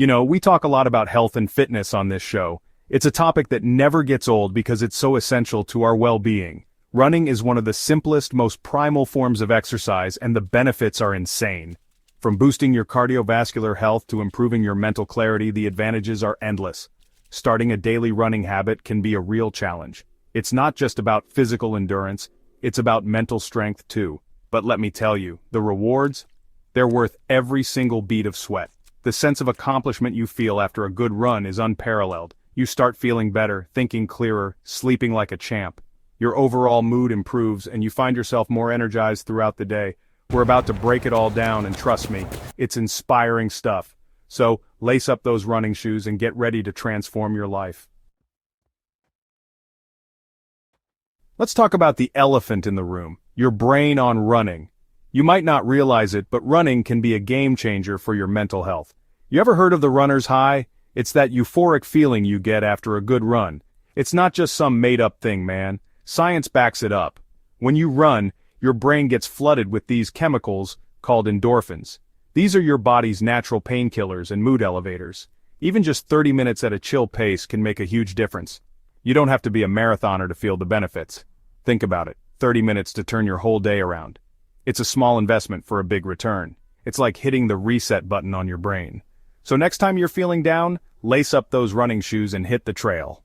You know, we talk a lot about health and fitness on this show. It's a topic that never gets old because it's so essential to our well-being. Running is one of the simplest, most primal forms of exercise, and the benefits are insane. From boosting your cardiovascular health to improving your mental clarity, the advantages are endless. Starting a daily running habit can be a real challenge. It's not just about physical endurance, it's about mental strength too. But let me tell you, the rewards? They're worth every single bead of sweat. The sense of accomplishment you feel after a good run is unparalleled. You start feeling better, thinking clearer, sleeping like a champ. Your overall mood improves and you find yourself more energized throughout the day. We're about to break it all down, and trust me, it's inspiring stuff. So, lace up those running shoes and get ready to transform your life. Let's talk about the elephant in the room, your brain on running. You might not realize it, but running can be a game changer for your mental health. You ever heard of the runner's high? It's that euphoric feeling you get after a good run. It's not just some made-up thing, man. Science backs it up. When you run, your brain gets flooded with these chemicals called endorphins. These are your body's natural painkillers and mood elevators. Even just 30 minutes at a chill pace can make a huge difference. You don't have to be a marathoner to feel the benefits. Think about it, 30 minutes to turn your whole day around. It's a small investment for a big return. It's like hitting the reset button on your brain. So next time you're feeling down, lace up those running shoes and hit the trail.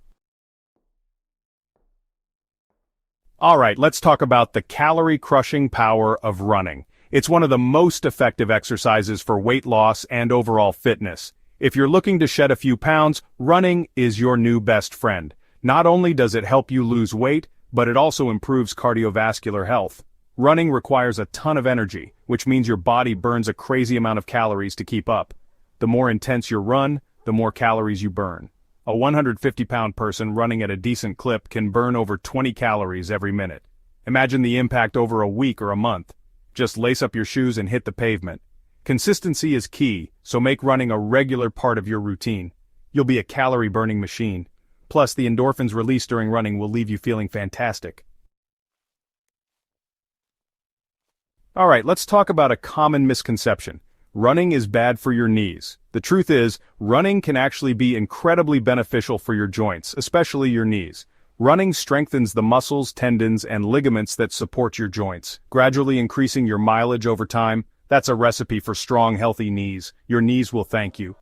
Alright, let's talk about the calorie-crushing power of running. It's one of the most effective exercises for weight loss and overall fitness. If you're looking to shed a few pounds, running is your new best friend. Not only does it help you lose weight, but it also improves cardiovascular health. Running requires a ton of energy, which means your body burns a crazy amount of calories to keep up. The more intense your run, the more calories you burn. A 150-pound person running at a decent clip can burn over 20 calories every minute. Imagine the impact over a week or a month. Just lace up your shoes and hit the pavement. Consistency is key, so make running a regular part of your routine. You'll be a calorie-burning machine. Plus, the endorphins released during running will leave you feeling fantastic. Alright, let's talk about a common misconception. Running is bad for your knees. The truth is, running can actually be incredibly beneficial for your joints, especially your knees. Running strengthens the muscles, tendons, and ligaments that support your joints, gradually increasing your mileage over time. That's a recipe for strong, healthy knees. Your knees will thank you.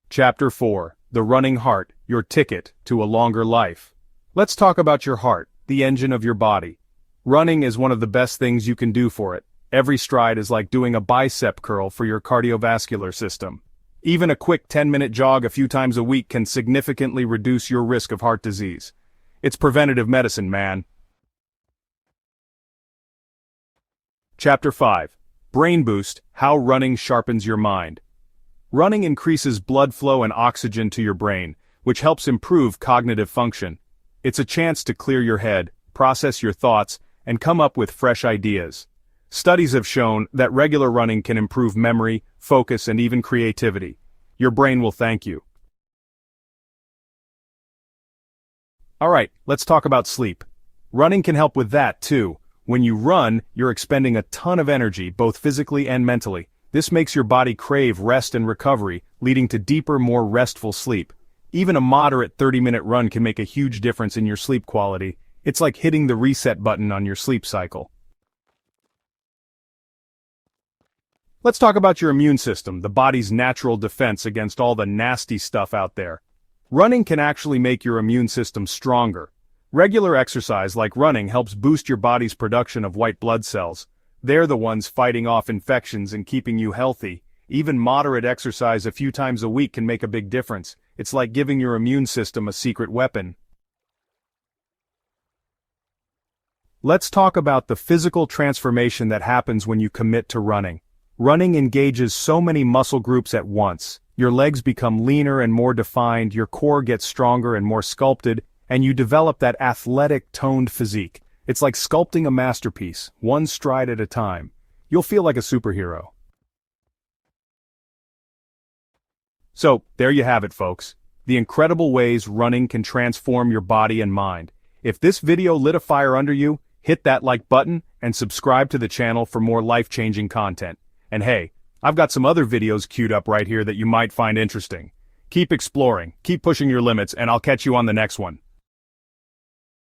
Chapter 4. The Running Heart, Your Ticket to a Longer Life. Let's talk about your heart, the engine of your body. Running is one of the best things you can do for it. Every stride is like doing a bicep curl for your cardiovascular system. Even a quick 10-minute jog a few times a week can significantly reduce your risk of heart disease. It's preventative medicine, man. Chapter 5. Brain Boost, How Running Sharpens Your Mind. Running increases blood flow and oxygen to your brain, which helps improve cognitive function. It's a chance to clear your head, process your thoughts, and come up with fresh ideas. Studies have shown that regular running can improve memory, focus, and even creativity. Your brain will thank you. Alright, let's talk about sleep. Running can help with that too. When you run, you're expending a ton of energy, both physically and mentally. This makes your body crave rest and recovery, leading to deeper, more restful sleep. Even a moderate 30-minute run can make a huge difference in your sleep quality. It's like hitting the reset button on your sleep cycle. Let's talk about your immune system, the body's natural defense against all the nasty stuff out there. Running can actually make your immune system stronger. Regular exercise like running helps boost your body's production of white blood cells. They're the ones fighting off infections and keeping you healthy. Even moderate exercise a few times a week can make a big difference. It's like giving your immune system a secret weapon. Let's talk about the physical transformation that happens when you commit to running. Running engages so many muscle groups at once. Your legs become leaner and more defined, your core gets stronger and more sculpted, and you develop that athletic, toned physique. It's like sculpting a masterpiece, one stride at a time. You'll feel like a superhero. So, there you have it, folks. The incredible ways running can transform your body and mind. If this video lit a fire under you, hit that like button and subscribe to the channel for more life-changing content. And hey, I've got some other videos queued up right here that you might find interesting. Keep exploring, keep pushing your limits, and I'll catch you on the next one.